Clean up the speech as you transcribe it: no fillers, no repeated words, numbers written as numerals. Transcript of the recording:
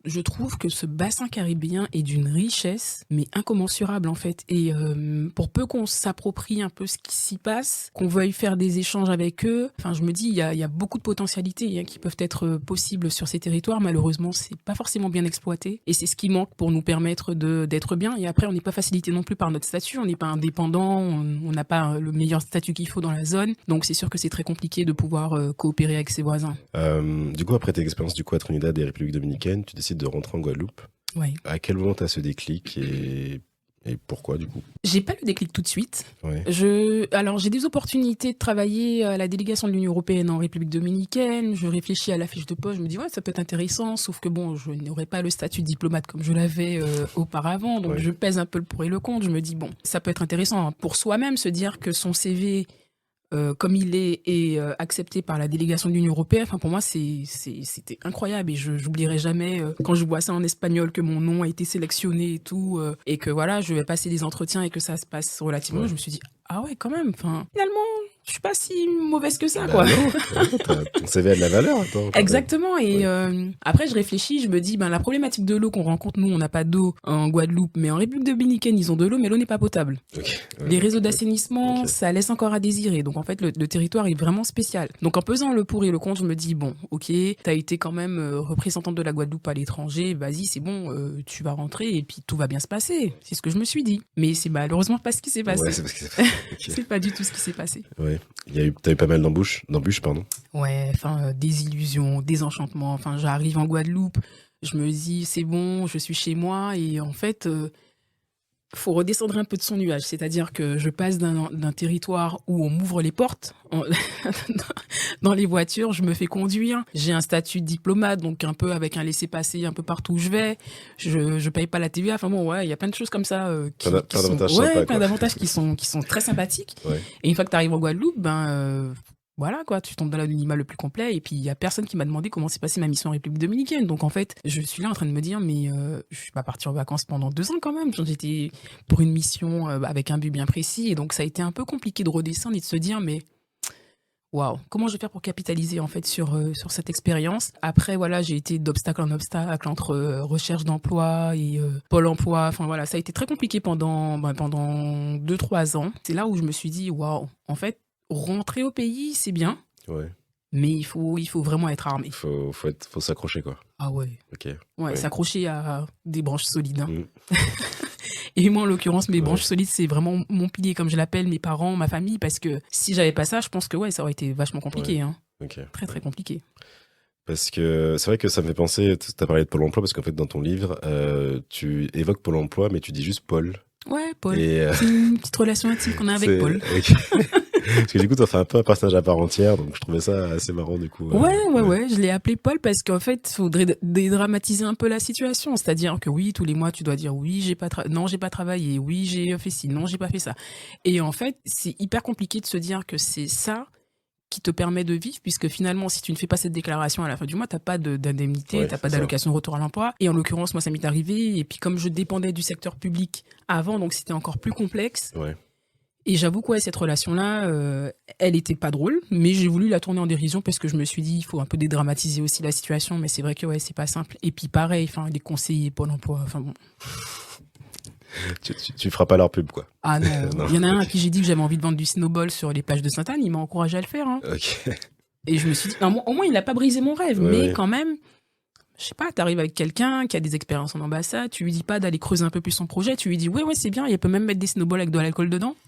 je trouve que ce bassin caribéen est d'une richesse, mais incommensurable en fait. Et pour peu qu'on s'approprie un peu ce qui s'y passe, qu'on veuille faire des échanges avec eux, enfin je me dis, il y a beaucoup de potentialités qui peuvent être possibles sur ces territoires. Malheureusement, c'est pas forcément bien exploité. Et c'est ce qui manque pour nous permettre d'être bien. Et après, on n'est pas facilité non plus par notre statut, on n'est pas indépendant, on n'a pas le meilleur statut qu'il faut dans la zone. Donc c'est sûr que c'est très compliqué de pouvoir coopérer avec ses voisins. Du coup, après tes expériences à Trinidad et République dominicaine, tu décides de rentrer en Guadeloupe. Ouais. À quel moment tu as ce déclic et pourquoi du coup? J'ai pas le déclic tout de suite. Ouais. Alors j'ai des opportunités de travailler à la délégation de l'Union européenne en République dominicaine. Je réfléchis à la fiche de poste. Je me dis ouais, ça peut être intéressant. Sauf que bon, je n'aurais pas le statut de diplomate comme je l'avais auparavant. Donc je pèse un peu le pour et le contre. Je me dis bon, ça peut être intéressant pour soi-même se dire que son CV comme il est accepté par la délégation de l'Union européenne. Enfin, pour moi, c'était incroyable et je n'oublierai jamais quand je vois ça en espagnol que mon nom a été sélectionné et tout et que voilà, je vais passer des entretiens et que ça se passe relativement. Je me suis dit ah ouais, quand même. Enfin, finalement, je suis pas si mauvaise que ça, quoi. Non, ton CV a de la valeur. Attends, exactement. Et après, je réfléchis, je me dis, la problématique de l'eau qu'on rencontre, nous, on n'a pas d'eau en Guadeloupe, mais en République dominicaine, ils ont de l'eau, mais l'eau n'est pas potable. Les réseaux d'assainissement, ça laisse encore à désirer. Donc, en fait, le territoire est vraiment spécial. Donc, en pesant le pour et le contre, je me dis, bon, ok, t'as été quand même représentante de la Guadeloupe à l'étranger, vas-y, c'est bon, tu vas rentrer et puis tout va bien se passer. C'est ce que je me suis dit. Mais c'est malheureusement pas ce qui s'est passé. Ouais, c'est pas ce qui s'est passé. C'est pas du tout ce qui s'est passé. Ouais. T'as eu pas mal d'embûches, pardon. Ouais, enfin, des illusions, des enchantements. Enfin, j'arrive en Guadeloupe, je me dis, c'est bon, je suis chez moi. Et en fait, faut redescendre un peu de son nuage. C'est-à-dire que je passe d'un territoire où on m'ouvre les portes dans les voitures, je me fais conduire. J'ai un statut de diplomate, donc un peu avec un laissez-passer un peu partout où je vais. Je paye pas la TVA. Enfin bon, ouais, il y a plein de choses comme ça plein d'avantages qui sont très sympathiques. Ouais. Et une fois que tu arrives en Guadeloupe, voilà quoi, tu tombes dans l'anonymat le plus complet et puis il y a personne qui m'a demandé comment s'est passée ma mission en République dominicaine. Donc en fait, je suis là en train de me dire mais je suis pas partie en vacances pendant 2 ans quand même. J'étais pour une mission avec un but bien précis et donc ça a été un peu compliqué de redescendre et de se dire mais waouh, comment je vais faire pour capitaliser en fait sur cette expérience. Après voilà, j'ai été d'obstacle en obstacle entre recherche d'emploi et Pôle emploi. Enfin voilà, ça a été très compliqué pendant 2-3 ans. C'est là où je me suis dit waouh, en fait rentrer au pays, c'est bien. Ouais. Mais il faut vraiment être armé. Faut s'accrocher, quoi. Ah ouais. Ok. Ouais, s'accrocher à des branches solides. Hein. Et moi, en l'occurrence, mes branches solides, c'est vraiment mon pilier, comme je l'appelle, mes parents, ma famille, parce que si j'avais pas ça, je pense que ça aurait été vachement compliqué. Hein. Okay. Très, très compliqué. Parce que c'est vrai que ça me fait penser, tu as parlé de Pôle emploi, parce qu'en fait, dans ton livre, tu évoques Pôle emploi, mais tu dis juste Paul. Ouais, Paul. C'est une petite relation intime qu'on a avec Paul. Okay. Parce que du coup, t'en fais un peu un personnage à part entière, donc je trouvais ça assez marrant du coup. Ouais. Je l'ai appelé Paul parce qu'en fait, il faudrait dédramatiser un peu la situation. C'est-à-dire que oui, tous les mois, tu dois dire oui, non, j'ai pas travaillé, oui, j'ai fait ci, non, j'ai pas fait ça. Et en fait, c'est hyper compliqué de se dire que c'est ça qui te permet de vivre, puisque finalement, si tu ne fais pas cette déclaration à la fin du mois, t'as pas d'indemnité, t'as pas d'allocation de retour à l'emploi. Et en l'occurrence, moi, ça m'est arrivé. Et puis, comme je dépendais du secteur public avant, donc c'était encore plus complexe. Ouais. Et j'avoue que cette relation-là, elle était pas drôle, mais j'ai voulu la tourner en dérision parce que je me suis dit, il faut un peu dédramatiser aussi la situation, mais c'est vrai que c'est pas simple. Et puis pareil, les conseillers Pôle emploi, enfin bon. Tu feras pas leur pub, quoi. Ah non. Il y en a un à qui j'ai dit que j'avais envie de vendre du snowball sur les plages de Sainte-Anne, il m'a encouragé à le faire. Hein. Ok. Et je me suis dit, non, au moins il a pas brisé mon rêve, mais quand même, je sais pas, t'arrives avec quelqu'un qui a des expériences en ambassade, tu lui dis pas d'aller creuser un peu plus son projet, tu lui dis ouais c'est bien, il peut même mettre des snowballs avec de l'alcool dedans.